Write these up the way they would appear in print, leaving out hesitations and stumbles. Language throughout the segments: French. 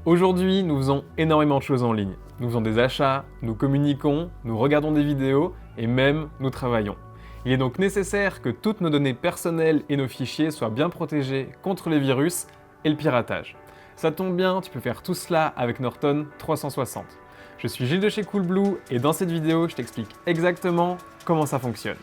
Aujourd'hui, nous faisons énormément de choses en ligne. Nous faisons des achats, nous communiquons, nous regardons des vidéos et même nous travaillons. Il est donc nécessaire que toutes nos données personnelles et nos fichiers soient bien protégés contre les virus et le piratage. Ça tombe bien, tu peux faire tout cela avec Norton 360. Je suis Gilles de chez Coolblue et dans cette vidéo, je t'explique exactement comment ça fonctionne.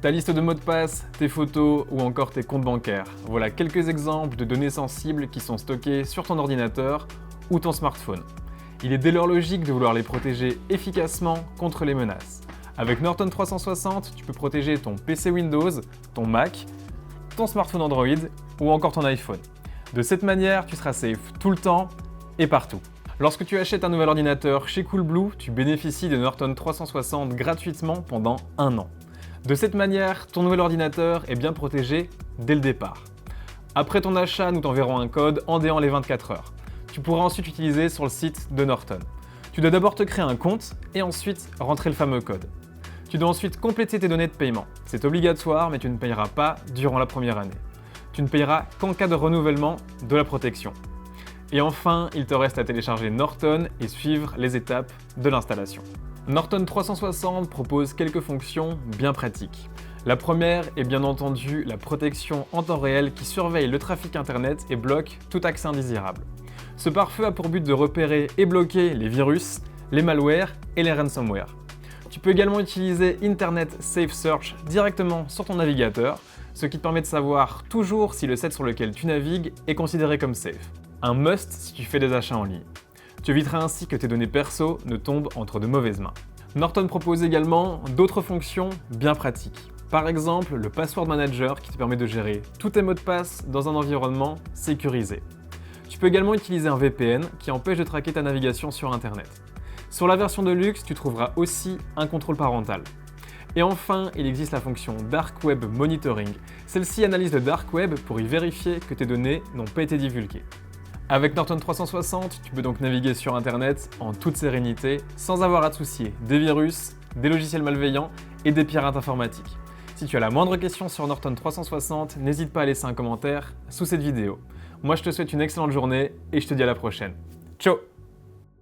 Ta liste de mots de passe, tes photos ou encore tes comptes bancaires. Voilà quelques exemples de données sensibles qui sont stockées sur ton ordinateur ou ton smartphone. Il est dès lors logique de vouloir les protéger efficacement contre les menaces. Avec Norton 360, tu peux protéger ton PC Windows, ton Mac, ton smartphone Android ou encore ton iPhone. De cette manière, tu seras safe tout le temps et partout. Lorsque tu achètes un nouvel ordinateur chez Coolblue, tu bénéficies de Norton 360 gratuitement pendant 1 an. De cette manière, ton nouvel ordinateur est bien protégé dès le départ. Après ton achat, nous t'enverrons un code en déant les 24 heures. Tu pourras ensuite l'utiliser sur le site de Norton. Tu dois d'abord te créer un compte et ensuite rentrer le fameux code. Tu dois ensuite compléter tes données de paiement. C'est obligatoire, mais tu ne payeras pas durant la première année. Tu ne payeras qu'en cas de renouvellement de la protection. Et enfin, il te reste à télécharger Norton et suivre les étapes de l'installation. Norton 360 propose quelques fonctions bien pratiques. La première est bien entendu la protection en temps réel qui surveille le trafic internet et bloque tout accès indésirable. Ce pare-feu a pour but de repérer et bloquer les virus, les malwares et les ransomware. Tu peux également utiliser Internet Safe Search directement sur ton navigateur, ce qui te permet de savoir toujours si le site sur lequel tu navigues est considéré comme safe. Un must si tu fais des achats en ligne. Tu éviteras ainsi que tes données perso ne tombent entre de mauvaises mains. Norton propose également d'autres fonctions bien pratiques. Par exemple, le Password Manager qui te permet de gérer tous tes mots de passe dans un environnement sécurisé. Tu peux également utiliser un VPN qui empêche de traquer ta navigation sur Internet. Sur la version de luxe, tu trouveras aussi un contrôle parental. Et enfin, il existe la fonction Dark Web Monitoring. Celle-ci analyse le Dark Web pour y vérifier que tes données n'ont pas été divulguées. Avec Norton 360, tu peux donc naviguer sur Internet en toute sérénité, sans avoir à te soucier des virus, des logiciels malveillants et des pirates informatiques. Si tu as la moindre question sur Norton 360, n'hésite pas à laisser un commentaire sous cette vidéo. Moi je te souhaite une excellente journée et je te dis à la prochaine. Ciao!